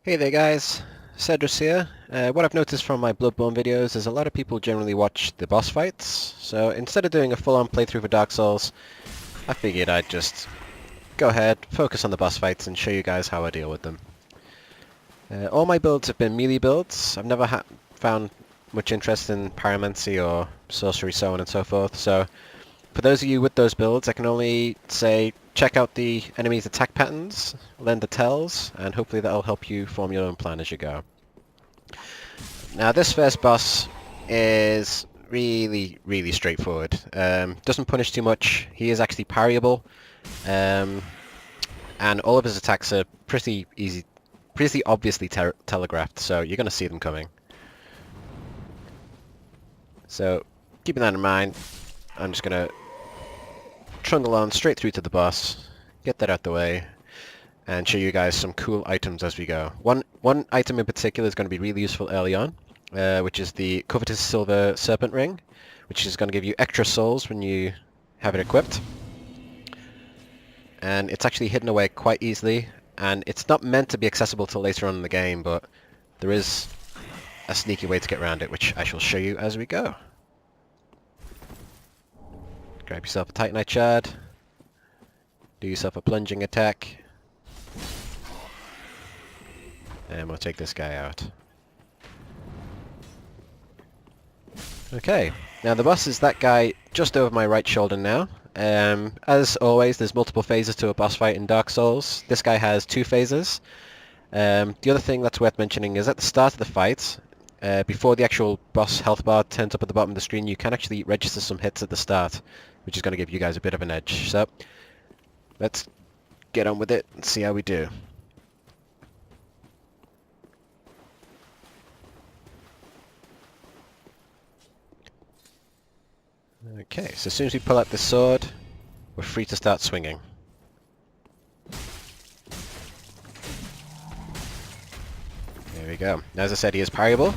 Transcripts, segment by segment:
Hey there guys, Cedrus here. What I've noticed from my Bloodborne videos is a lot of people generally watch the boss fights, so instead of doing a full-on playthrough for Dark Souls, I figured I'd just go ahead, focus on the boss fights and show you guys how I deal with them. All my builds have been melee builds. I've never found much interest in pyromancy or sorcery, so on and so forth, so for those of you with those builds, I can only say check out the enemy's attack patterns, learn the tells, and hopefully that'll help you form your own plan as you go. Now this first boss is really straightforward. Doesn't punish too much. He is actually parryable, and all of his attacks are pretty obviously telegraphed, so you're going to see them coming. So keeping that in mind, I'm just going to trundle on straight through to the boss, get that out the way, and show you guys some cool items as we go. One item in particular is going to be really useful early on, which is the Covetous Silver Serpent Ring, which is going to give you extra souls when you have it equipped. And it's actually hidden away quite easily, and it's not meant to be accessible till later on in the game, but there is a sneaky way to get around it, which I shall show you as we go. Grab yourself a Titanite shard, do yourself a plunging attack, and we'll take this guy out. Okay, now the boss is that guy just over my right shoulder now. As always, there's multiple phases to a boss fight in Dark Souls. This guy has 2 phases. The other thing that's worth mentioning is at the start of the fight, before the actual boss health bar turns up at the bottom of the screen, you can actually register some hits at the start, which is going to give you guys a bit of an edge. So, let's get on with it and see how we do. Okay, so as soon as we pull out the sword, we're free to start swinging. There we go. As I said, he is parryable.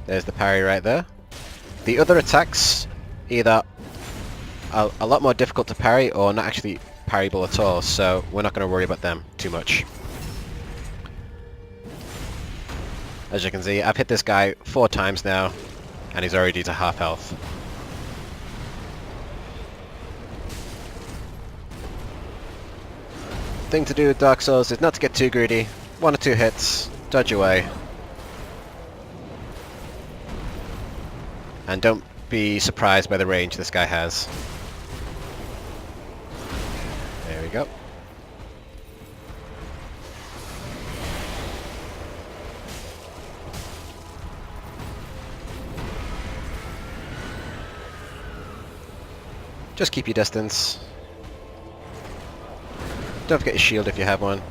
There's the parry right there. The other attacks either are a lot more difficult to parry or not actually parryable at all, so we're not going to worry about them too much. As you can see, I've hit this guy 4 times now, and he's already to half health. Thing to do with Dark Souls is not to get too greedy. 1 or 2 hits, dodge away. And don't be surprised by the range this guy has. There we go. Just keep your distance. Don't forget your shield if you have one.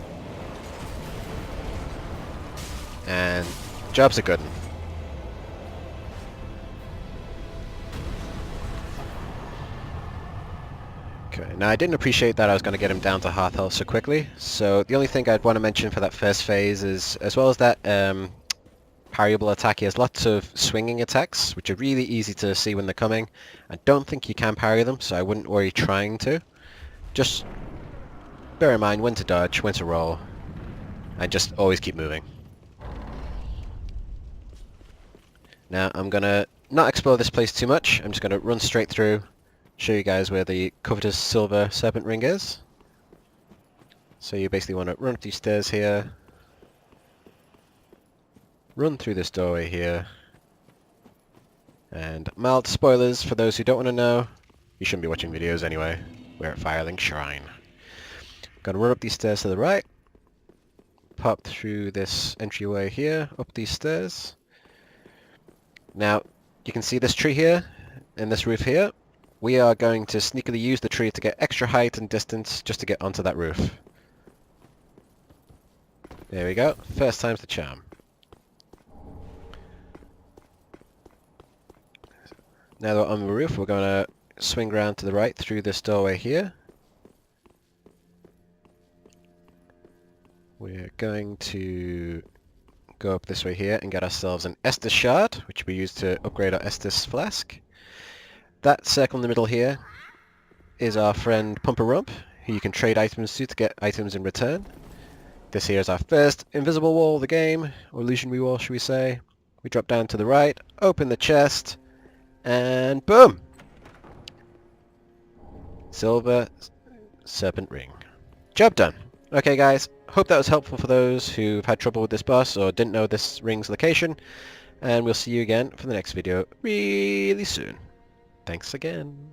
And job's a good one. Okay, now I didn't appreciate that I was going to get him down to half health so quickly, so the only thing I'd want to mention for that first phase is, as well as that parryable attack, he has lots of swinging attacks, which are really easy to see when they're coming. I don't think you can parry them, so I wouldn't worry trying to. Just bear in mind when to dodge, when to roll, and just always keep moving. Now I'm going to not explore this place too much, I'm just going to run straight through, show you guys where the Covetous Silver Serpent Ring is. So you basically want to run up these stairs here, run through this doorway here, and mild spoilers for those who don't want to know, you shouldn't be watching videos anyway, we're at Firelink Shrine. Gonna run up these stairs to the right, pop through this entryway here, up these stairs. Now, you can see this tree here, and this roof here. We are going to sneakily use the tree to get extra height and distance just to get onto that roof. There we go, first time's the charm. Now that we're on the roof, we're going to swing around to the right through this doorway here. We're going to go up this way here and get ourselves an Estus shard, which we use to upgrade our Estus flask. That circle in the middle here is our friend Pumper Rump, who you can trade items to get items in return. This here is our first invisible wall of the game, or illusionary wall, should we say. We drop down to the right, open the chest, and boom! Silver Serpent Ring. Job done. Okay guys, hope that was helpful for those who've had trouble with this boss or didn't know this ring's location, and we'll see you again for the next video really soon. Thanks again.